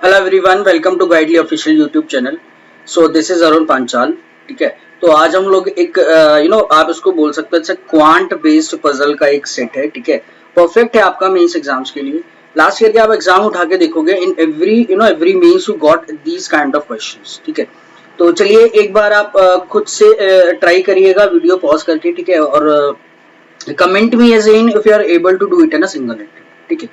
Hello everyone, welcome to Guidely official YouTube channel. So this is Arun Panchal. ठीक है, तो आज हम लोग एक आप इसको बोल सकते हैं क्वांट बेस्ड पजल का एक सेट है। ठीक है, परफेक्ट है आपका मेंस एग्जाम्स के लिए। लास्ट ईयर के आप एग्जाम उठा के देखोगे, in every mains you got these kind of questions. ठीक है, तो चलिए एक बार आप खुद से ट्राई करिएगा वीडियो पॉज करके। ठीक है, और comment me as in if you are able to do it in a single attempt. ठीक है,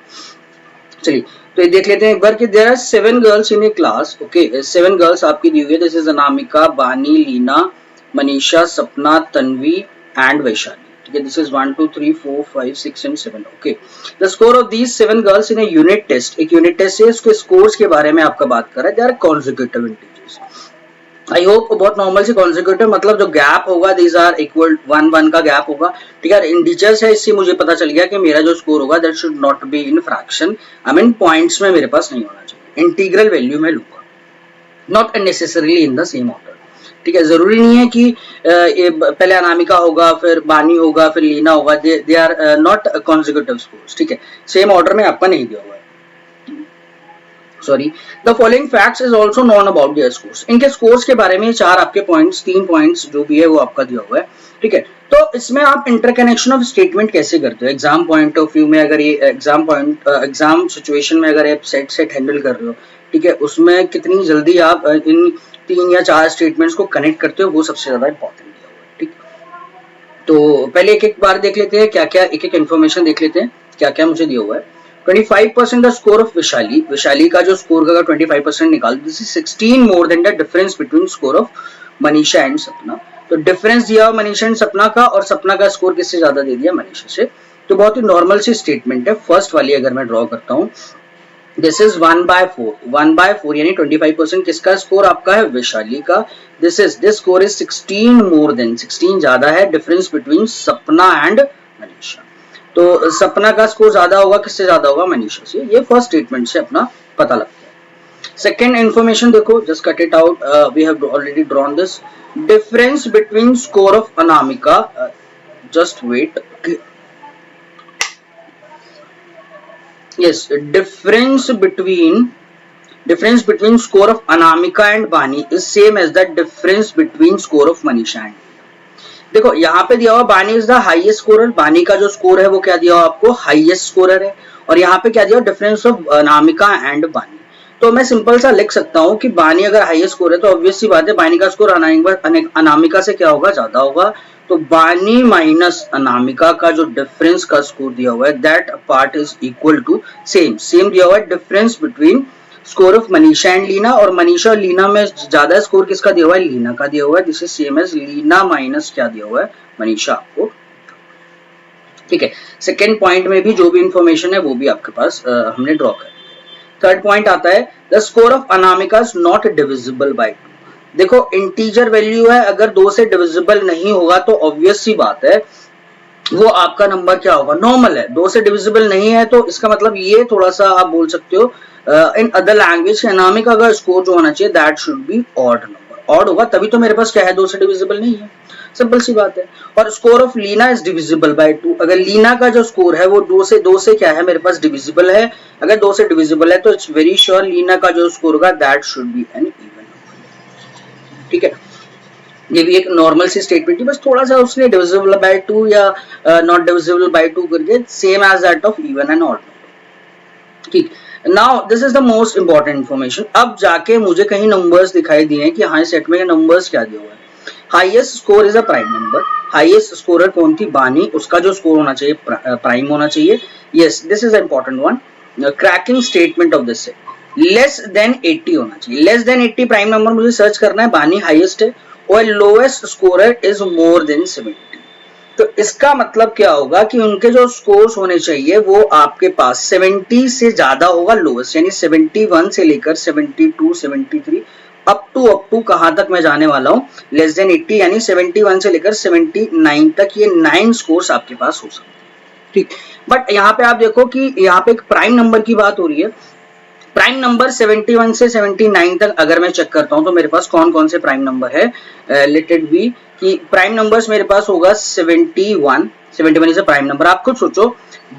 चलिए तो ये देख लेते हैं एक बार कि there are 7 girls in a class. Okay, 7 girls आपकी दी हुई है। दिस इज अनामिका, बानी, लीना, मनीषा, सपना, तन्वी एंड वैशाली। ठीक है, this is 1 2 3 4 5 6 and 7। Okay, the score of these 7 girls in a unit test. एक यूनिट टेस्ट है, उसके स्कोर्स के बारे में आपका बात कर रहा है। They are consecutive integers. I hope बहुत नॉर्मल से कॉन्जिक्यूटिव मतलब जो गैप होगा दीज आर इक्वल 1 का गैप होगा। ठीक है, इंटीजर्स है, इससे मुझे पता चल गया कि मेरा जो स्कोर होगा that should not be in fraction, I mean points में मेरे पास नहीं होना चाहिए, इंटीग्रल वैल्यू में लूंगा, not necessarily in the same order. ठीक है, जरूरी नहीं है कि पहले अनामिका होगा फिर बानी होगा फिर लीना होगा। They are not consecutive scores. ठीक है, सेम ऑर्डर में आपका नहीं दिया हुआ है। Sorry, the following facts is also known about their scores. इनके स्कोर्स के बारे में चार आपके पॉइंट्स, 3 पॉइंट्स जो भी है वो आपका दिया हुआ है। ठीक है, तो इसमें आप इंटरकनेक्शन ऑफ स्टेटमेंट कैसे करते हो एग्जाम पॉइंट ऑफ व्यू में। अगर ये एग्जाम सिचुएशन में अगर आप सेट हैंडल कर रहे हो, ठीक है, उसमें कितनी जल्दी आप इन 3 या 4 स्टेटमेंट्स को कनेक्ट करते हो, वो सबसे ज्यादा इंपॉर्टेंट दिया हुआ है। ठीक, तो पहले एक एक बार देख लेते हैं क्या क्या, एक एक इन्फॉर्मेशन देख लेते हैं क्या क्या मुझे दिया हुआ है। 25% the score of Vaishali. Vaishali का जो स्कोर का 25% निकाल, this is 16 more than the difference between score of Manisha and सपना। तो डिफरेंस दिया मनीषा एंड सपना का, और सपना का स्कोर किससे ज्यादा दे दिया, मनीषा से। तो बहुत ही नॉर्मल सी स्टेटमेंट है। फर्स्ट वाली अगर मैं ड्रॉ करता हूँ, दिस इज 1/4 यानी 25% किसका स्कोर आपका है, वैशाली का। This score is 16 more than, 16 ज्यादा है डिफरेंस बिटवीन सपना एंड मनीषा। तो सपना का स्कोर ज्यादा होगा, किससे ज्यादा होगा, मनीषा से। ये फर्स्ट स्टेटमेंट से अपना पता लगता है। सेकेंड इन्फॉर्मेशन देखो, just cut it out, we have already drawn this. Difference between score of Anamika, just wait, yes, difference between score of Anamika and Bani is same as the difference between score of Manisha and. देखो यहाँ पे दिया हुआ बानी is the highest scorer. बानी का जो score है वो क्या दिया हुआ आपको, हाईएस्ट स्कोरर है। और यहाँ पे क्या दिया, डिफरेंस ऑफ अनामिका एंड बानी। तो मैं सिंपल सा लिख सकता हूँ कि बानी अगर हाईएस्ट स्कोर है तो ऑब्वियस सी बात है बानी का स्कोर अनामिका से क्या होगा, ज्यादा होगा। तो बानी माइनस अनामिका का जो डिफरेंस का स्कोर दिया हुआ है that part is equal to same दिया हुआ है difference between score of Manisha and Leena. और मनीषा और लीना में ज्यादा स्कोर किसका दिया हुआ है, लीना का दिया हुआ है। This is same as Leena minus क्या दिया हुआ है, मनीषा आपको। ठीक है, सेकेंड पॉइंट में भी जो भी इंफॉर्मेशन है वो भी आपके पास हमने ड्रॉ कर। थर्ड पॉइंट आता है, the score of Anamika is not divisible by 2। देखो इंटीजर वैल्यू है, अगर 2 से डिविजिबल नहीं होगा तो ऑब्वियस सी बात है वो आपका नंबर क्या होगा, नॉर्मल है। 2 से डिविजिबल नहीं है तो इसका मतलब ये थोड़ा सा आप बोल सकते हो इन अदर लैंग्वेज अनामिका का स्कोर जो होना चाहिए that should be odd number. Odd होगा तभी तो मेरे पास क्या है, 2 से डिविजिबल नहीं है, सिंपल सी बात है। और score of Leena is divisible by 2। अगर लीना का जो स्कोर है वो 2 से क्या है, मेरे पास डिविजिबल है। अगर 2 से डिविजिबल है तो इट्स वेरी श्योर लीना का जो स्कोर होगा that should be an even number. ठीक है, ये भी एक नॉर्मल सी स्टेटमेंट थी, बस थोड़ा सा उसने डिविजिबल बाय 2 या नॉट डिविजिबल बाय 2 करके same as that of even and odd number. ठीक, now this is the most important information. अब जाके मुझे कहीं नंबर्स दिखाई दिए हैं कि हाँ सेट में नंबर्स क्या दिया हुआ है। Highest score is a prime number. Highest scorer कौन थी, बानी, उसका जो स्कोर होना चाहिए प्राइम होना चाहिए। Yes, this is important one. Cracking statement of this set, less than 80 होना चाहिए। लेस देन 80 प्राइम नंबर मुझे सर्च करना है, बानी हाईएस्ट है और lowest scorer is more than 70। तो इसका मतलब क्या होगा कि उनके जो स्कोर्स होने चाहिए वो आपके पास 70 से ज्यादा होगा लोएस्ट, यानी 71 से लेकर 72 73 अप टू कहां तक मैं जाने वाला हूं, लेस देन 80 यानी 71 से लेकर 79 तक ये 9 स्कोर्स आपके पास हो सकते हैं। ठीक, बट यहाँ पे आप देखो कि यहाँ पे एक प्राइम नंबर की बात हो रही है। प्राइम नंबर 71 से 79 तक अगर मैं चेक करता हूं तो मेरे पास कौन कौन से प्राइम नंबर है, लेट इट बी कि प्राइम नंबर्स मेरे पास होगा 71 इज अ प्राइम नंबर। आप खुद सोचो,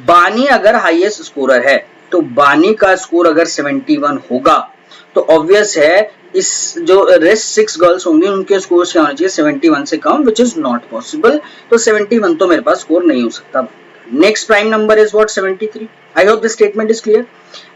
बानी अगर हाईएस्ट स्कोरर है तो बानी का स्कोर अगर 71 होगा तो ऑब्वियस है इस जो रेस्ट 6 गर्ल्स होंगी उनके स्कोर क्या होना चाहिए 71 से कम, विच इज नॉट पॉसिबल। तो 71 तो मेरे पास स्कोर नहीं हो सकता। Next prime number is what 73। I hope this statement is clear.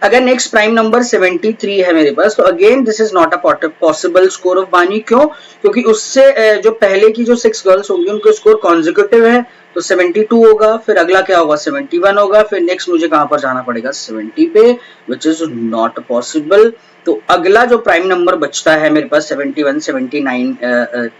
अगर नेक्स्ट प्राइम नंबर 73 है मेरे पास, तो again this is not a possible score of बानी। क्यों? क्योंकि उससे जो पहले की जो 6 गर्ल्स होंगी उनके स्कोर कॉन्जिक्यूटिव है, तो 72 होगा, फिर अगला क्या होगा 71 होगा, फिर नेक्स्ट मुझे कहां पर जाना पड़ेगा 70 पे, विच इज नॉट पॉसिबल। तो अगला जो प्राइम नंबर बचता है मेरे पास 71 79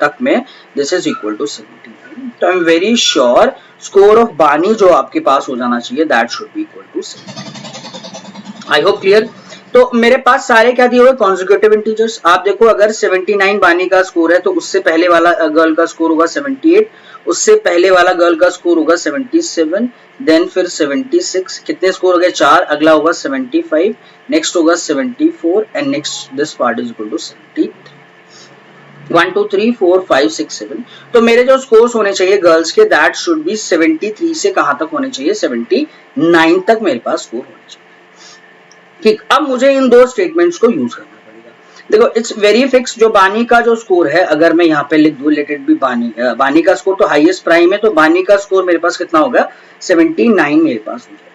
तक में, दिस इज इक्वल टू 79। तो I am very sure score of Bani जो आपके पास हो जाना चाहिए that should be equal to 70। I hope clear. तो मेरे पास सारे क्या दिए हुए कॉन्जिक्यूटिव इंटीजर्स। आप देखो अगर 79 बानी का स्कोर है तो उससे पहले वाला गर्ल का स्कोर होगा 78, उससे पहले वाला गर्ल का स्कोर होगा 77, देन फिर 76, कितने स्कोर हो गए 4, अगला होगा 75, नेक्स्ट होगा 74 and next this part is equal to 73। 1 2 3 4 5 6 7। तो मेरे जो स्कोर्स होने चाहिए गर्ल्स के दैट शुड बी 73 से कहां तक होने चाहिए 79 तक मेरे पास स्कोर होने चाहिए। ठीक, अब मुझे इन दो स्टेटमेंट्स को यूज करना पड़ेगा। देखो इट्स वेरी फिक्स, जो बानी का जो स्कोर है अगर मैं यहाँ पे लिख दूं लेट इट बी बानी का स्कोर तो हाईएस्ट प्राइम है, तो बानी का स्कोर मेरे पास कितना होगा 79 मेरे पास हो जाएगा।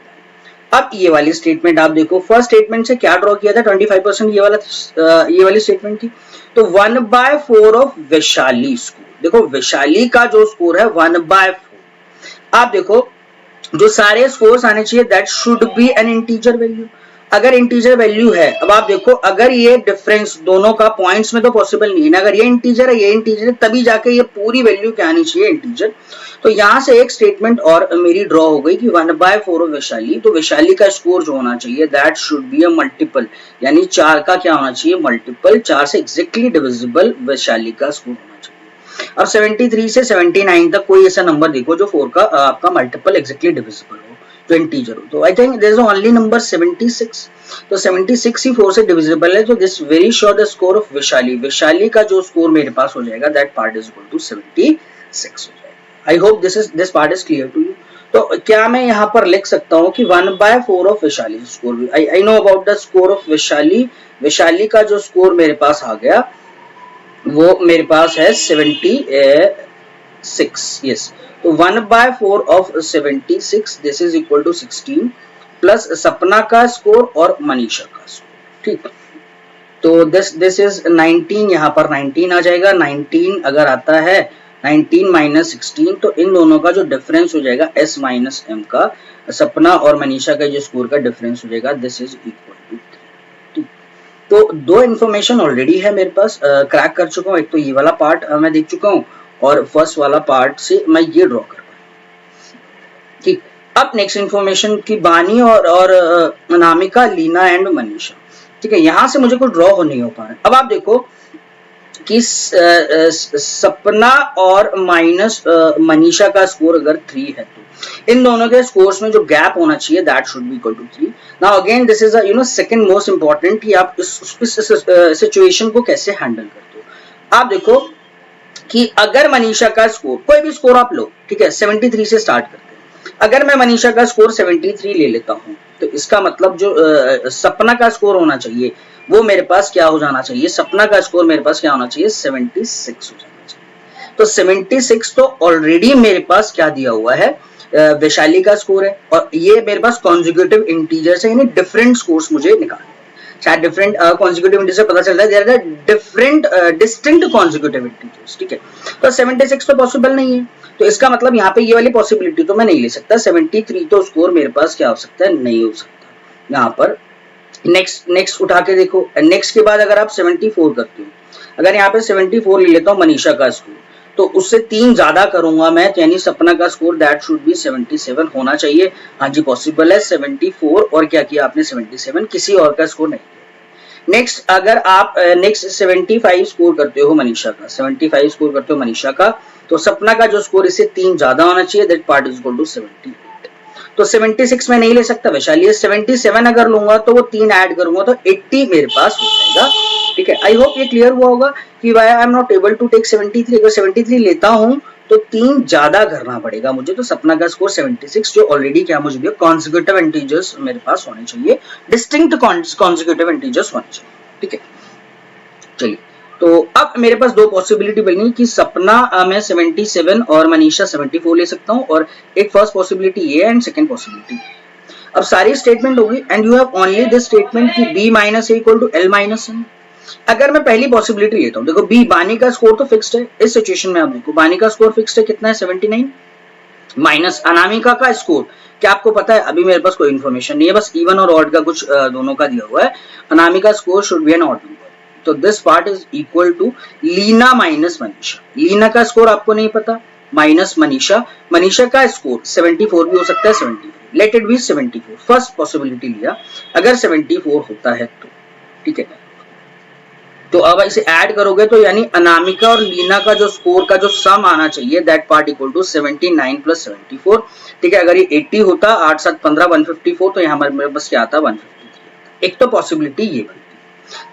अब ये वाली स्टेटमेंट आप देखो, फर्स्ट स्टेटमेंट से क्या ड्रॉ किया था 25% ये वाली स्टेटमेंट थी। तो 1/4 ऑफ वैशाली स्कोर, देखो वैशाली का जो स्कोर है 1/4। आप देखो जो सारे स्कोर्स आने चाहिए that should be N integer value. अगर इंटीजर वैल्यू है, अब आप देखो अगर ये डिफरेंस दोनों का पॉइंट्स में तो पॉसिबल नहीं है, अगर ये इंटीजर है ये इंटीजर है तभी जाके ये पूरी वैल्यू क्या आनी चाहिए इंटीजर। तो यहां से एक स्टेटमेंट और मेरी ड्रॉ हो गई कि 1/4 ऑफ वैशाली, तो वैशाली का स्कोर जो होना चाहिए that should be a multiple, यानी 4 का क्या होना चाहिए मल्टीपल, 4 से एग्जैक्टली डिविजिबल वैशाली का स्कोर होना चाहिए। अब 73 से 79 तक कोई ऐसा नंबर देखो जो 4 का आपका मल्टीपल एग्जैक्टली डिविजिबल हो, जो इंटीजर हो। तो I think there is only number 76। तो 76 ही 4 से डिविजिबल है, तो this very sure the score of Vaishali, Vaishali का जो स्कोर मेरे पास हो जाएगा that part is equal to 76 हो जाएगा। I hope this part is clear to you. तो क्या मैं यहाँ पर लिख सकता हूँ कि 1/4 of Vaishali score, I know about the score of Vaishali, Vaishali का जो स्कोर मेरे पास आ गया वो मेरे पास है 76, यस। तो 1/4 of 76 this is equal to 16 plus Sapna का स्कोर और मनीषा का स्कोर। ठीक, तो दिस इज 19, यहाँ पर 19 आ जाएगा। 19 अगर आता है 19 माइनस 16, तो इन दोनों का जो डिफरेंस हो जाएगा S माइनस M का, सपना और मनीषा का जो स्कोर का डिफरेंस हो जाएगा दिस इज इक्वल टू 3। तो दो इन्फॉर्मेशन ऑलरेडी है मेरे पास, क्रैक कर चुका हूँ। एक तो ये वाला पार्ट मैं देख चुका हूँ और फर्स्ट वाला पार्ट से मैं ये ड्रॉ कर पाया। ठीक, अब नेक्स्ट इन्फॉर्मेशन की बानी और अनामिका, लीना एंड मनीषा। ठीक है, यहां से मुझे कुछ ड्रॉ नहीं हो पा रहा है। अब आप देखो कि सपना और माइनस मनीषा का स्कोर अगर 3 है तो इन दोनों के स्कोर्स में जो गैप होना चाहिए that should be equal to 3। Now again this is second most important कि आप इस सिचुएशन को कैसे हैंडल करते हो। आप देखो कि अगर मनीषा का स्कोर, कोई भी स्कोर आप लो, ठीक है 73 से स्टार्ट करते हैं, अगर मैं मनीषा का स्कोर 73 ले लेता हूं तो इसका मतलब जो सपना का स्कोर होना चाहिए वो मेरे पास क्या हो जाना चाहिए, सपना का स्कोर मेरे पास क्या होना चाहिए 76 हो जाना चाहिए। तो 76 तो ऑलरेडी मेरे पास क्या दिया हुआ है वैशाली का स्कोर है, और ये मेरे पास कॉन्जिक्यूटिव इंटीजर्स है, यानी डिफरेंट स्कोर्स मुझे निकालने, शायद डिफरेंट कॉन्जिक्यूटिव इंटीजर पता चलता है there are different distinct consecutive integers. ठीक है, तो 76 तो पॉसिबल नहीं है, तो इसका मतलब यहाँ पे ये वाली पॉसिबिलिटी तो मैं नहीं ले सकता। 73 तो स्कोर मेरे पास क्या हो सकता है, नहीं हो सकता। यहाँ पर नेक्स्ट उठा के देखो, नेक्स्ट के बाद अगर आप 74 करते हो, अगर यहाँ पे 74 ले लेता हूँ मनीषा का स्कोर, तो उससे 3 ज्यादा करूंगा मैं, यानी सपना का स्कोर दैट शुड बी 77 होना चाहिए। हाँ जी पॉसिबल है 74, और क्या किया आपने 77, किसी और का स्कोर नहीं। नेक्स्ट अगर आप नेक्स्ट 75 स्कोर करते हो मनीषा का, 75 स्कोर करते हो मनीषा का, तो सपना का जो स्कोर इससे 3 ज्यादा होना चाहिए, that part is equal to 78। तो 76 में नहीं ले सकता वैशाली, 77 अगर लूंगा तो वो 3 ऐड करूंगा तो 80 मेरे पास हो जाएगा। ठीक है, आई होप ये क्लियर हुआ होगा कि why I am not able to take 73। अगर 73 लेता हूं तो 3 ज्यादा करना पड़ेगा मुझे, तो सपना का स्कोर 76 जो ऑलरेडी क्या मुझे दिया, कॉन्जिक्यूटिव इंटीजर्स मेरे पास होने चाहिए, डिस्टिंक्ट कॉन्जिक्यूटिव इंटीजर्स होने चाहिए। ठीक है, चलिए तो अब मेरे पास दो पॉसिबिलिटी बनी कि सपना मैं 77 और मनीषा 74 ले सकता हूं, और एक फर्स्ट पॉसिबिलिटी ये एंड सेकंड पॉसिबिलिटी। अब सारी स्टेटमेंट होगी and you have only this statement कि b minus A equal to l minus N. अगर मैं पहली पॉसिबिलिटी लेता हूं, देखो बी बानी का स्कोर तो फिक्स्ड है, इस सिचुएशन में आप देखो बानी का स्कोर फिक्स्ड है, कितना है 79, माइनस अनामिका का स्कोर क्या आपको पता है, अभी मेरे पास कोई इन्फॉर्मेशन नहीं है, बस इवन और ऑड का कुछ दोनों का दिया हुआ है, Anamika score should be an odd number, तो this part is equal to Leena minus Manisha. Leena का स्कोर आपको नहीं पता, माइनस मनीषा, मनीषा का स्कोर 74 भी हो सकता है, 74, let it be 74, first possibility लिया, अगर 74 होता है तो ठीक है, तो अब इसे ऐड करोगे तो यानी अनामिका और लीना का जो स्कोर का जो सम आना चाहिए that part equal to 79 plus 74, ठीक है, अगर ये 80 होता 8 7 15 154, तो यहाँ मेरे पास क्या आता 153, एक तो पॉसिबिलिटी ये बनती,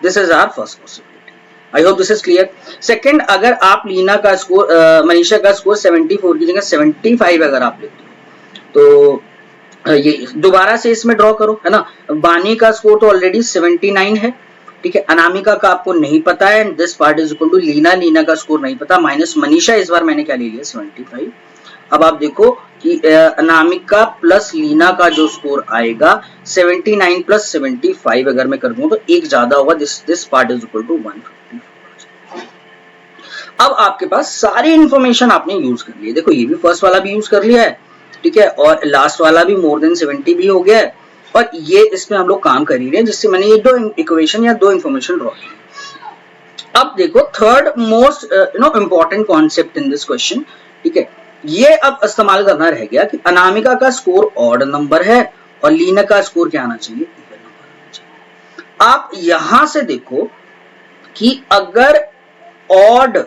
this is our first possibility, I hope this is clear. Second, अगर आप लीना का स्कोर मनीषा का स्कोर 74 की जगह 75 अगर आप लेते हो तो ये दोबारा से इसमें ड्रॉ करो, है ना, बानी का स्कोर तो ऑलरेडी 79 है, ठीक है, अनामिका का आपको नहीं पता है and this part is equal to Leena, Leena का स्कोर नहीं पता, माइनस मनीषा, इस बार मैंने क्या ले लिया 75। अब आप देखो कि अनामिका प्लस लीना का जो स्कोर आएगा 79 प्लस 75 अगर मैं कर दूं तो एक ज्यादा होगा, this part is equal to 154। अब आपके पास सारी इंफॉर्मेशन आपने यूज कर ली है, देखो ये भी फर्स्ट वाला भी यूज कर लिया है, ठीक है, और लास्ट वाला भी मोर देन 70 भी हो गया है, और ये इसमें हम लोग काम कर ही रहे हैं जिससे मैंने ये दो इक्वेशन या दो इंफॉर्मेशन ड्रॉ की। अब देखो third most important concept in this question, ठीक है, ये अब इस्तेमाल करना रह गया कि अनामिका का स्कोर ऑड नंबर है और लीना का स्कोर क्या आना चाहिए, इवन नंबर आना चाहिए। आप यहां से देखो कि अगर ऑड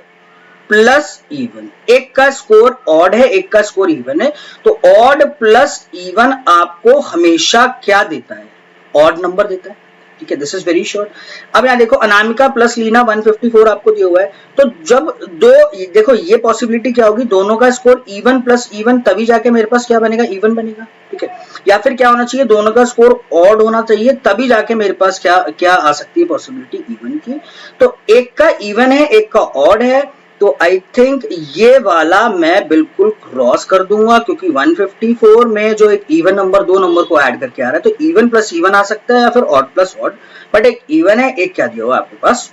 प्लस इवन, एक का स्कोर ऑड है एक का स्कोर इवन है, तो ऑड प्लस इवन आपको हमेशा क्या देता है, ऑड नंबर देता है, ठीक है, दिस इज वेरी श्योर। अब यहां देखो अनामिका प्लस लीना 154 आपको दिया हुआ है, तो जब दो देखो ये पॉसिबिलिटी क्या होगी, दोनों का स्कोर इवन प्लस इवन, तभी जाके मेरे पास क्या बनेगा, इवन बनेगा, ठीक है, या फिर क्या होना चाहिए, दोनों का स्कोर ऑड होना चाहिए, तभी जाके मेरे पास क्या क्या आ सकती है पॉसिबिलिटी इवन की। तो एक का इवन है एक का ऑड है, तो आई थिंक ये वाला मैं बिल्कुल क्रॉस कर दूंगा, क्योंकि 154 में जो एक इवन नंबर दो नंबर को ऐड करके आ रहा है, तो इवन प्लस इवन आ सकता है या फिर ऑड प्लस ऑड, बट एक इवन है एक क्या दिया हुआ आपके पास,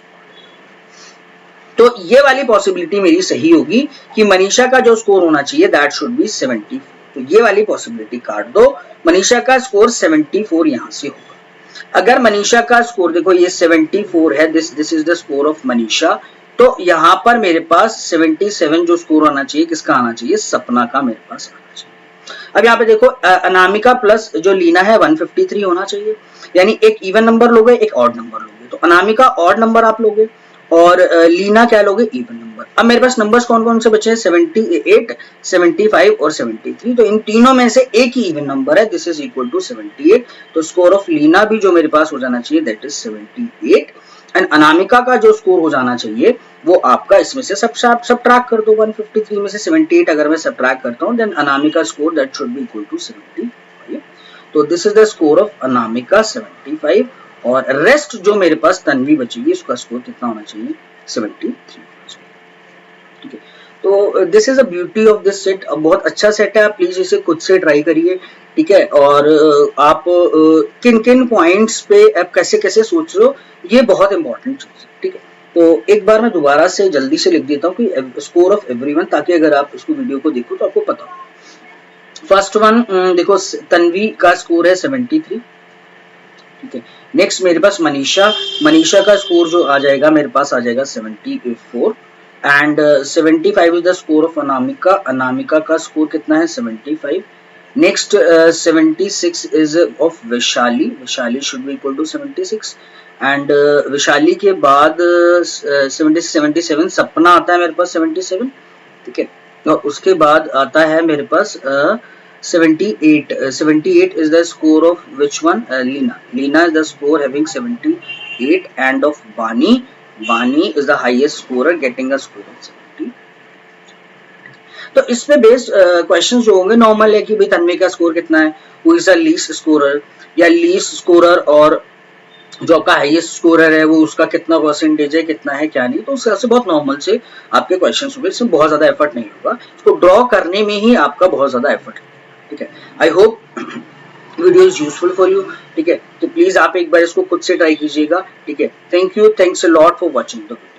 तो ये वाली पॉसिबिलिटी मेरी सही होगी कि मनीषा का जो स्कोर होना चाहिए दैट शुड बी 74, तो ये वाली पॉसिबिलिटी काट दो, मनीषा का स्कोर 74 यहां से होगा। अगर मनीषा का स्कोर देखो ये 74 है, this is the score of Manisha, तो यहां पर मेरे पास 77 जो स्कोर आना चाहिए किसका आना चाहिए, सपना का मेरे पास आना चाहिए। अब यहाँ पे देखो अनामिका प्लस जो लीना है 153 होना चाहिए, यानी एक इवन नंबर लोगे एक ऑड नंबर लोगे, तो अनामिका ऑड नंबर आप लोगे और लीना क्या लोगे, इवन नंबर। अब मेरे पास नंबर्स कौन कौन से बचे हैं, 78 75 और 73, तो इन तीनों में से एक ही इवन नंबर है, दिस इज इक्वल टू 78, तो स्कोर ऑफ लीना भी जो मेरे पास हो जाना चाहिए दैट इज 78, एंड अनामिका का जो स्कोर हो जाना चाहिए वो आपका इसमें से सबट्रैक्ट कर दो, 153 में से 78 अगर मैं सबट्रैक्ट करता हूं then Anamika score that should be equal to 75, तो this is the score of Anamika 75, और रेस्ट जो मेरे पास तन्वी बचेगी उसका स्कोर कितना होना चाहिए, 73, ठीक है। तो this is a beauty of this set, बहुत अच्छा सेट है, आप प्लीज इसे खुद से ट्राई करिए, ठीक है, और आप किन किन पॉइंट्स पे आप कैसे कैसे सोच रहे हो, ये बहुत इंपॉर्टेंट चीज है, ठीक है। तो एक बार मैं दोबारा से जल्दी से लिख देता हूँ कि स्कोर ऑफ एवरीवन, ताकि अगर आप इसको वीडियो को देखो तो आपको पता हो। फर्स्ट वन देखो तन्वी का स्कोर है 73, ठीक है, नेक्स्ट मेरे पास मनीषा का स्कोर जो आ जाएगा मेरे पास आ जाएगा 74, and 75 is the score of Anamika का स्कोर कितना है 75, next 76 is of Vaishali should be equal to 76, and Vaishali के बाद 77 सपना आता है मेरे पास 77, ठीक है, और उसके बाद आता है मेरे पास 78 is the score of which one, Leena is the score having 78, and of Bani is the highest scorer getting a score of 70। तो इसमें बेस्ड क्वेश्चंस जो होंगे नॉर्मल है कि भाई तन्वी का स्कोर कितना है, who is the least scorer या least scorer और जो आपका हाईएस्ट स्कोरर है वो उसका कितना परसेंटेज है, कितना है क्या नहीं, तो उस तरह से बहुत नॉर्मल से आपके क्वेश्चन होंगे, इसमें बहुत ज्यादा एफर्ट नहीं होगा, इसको ड्रॉ करने में ही आपका बहुत ज्यादा एफर्ट है, ठीक है। I hope video is useful for you, ठीक है, तो प्लीज आप एक बार इसको खुद से ट्राई कीजिएगा, ठीक है। Thank you, thanks a lot for watching the video.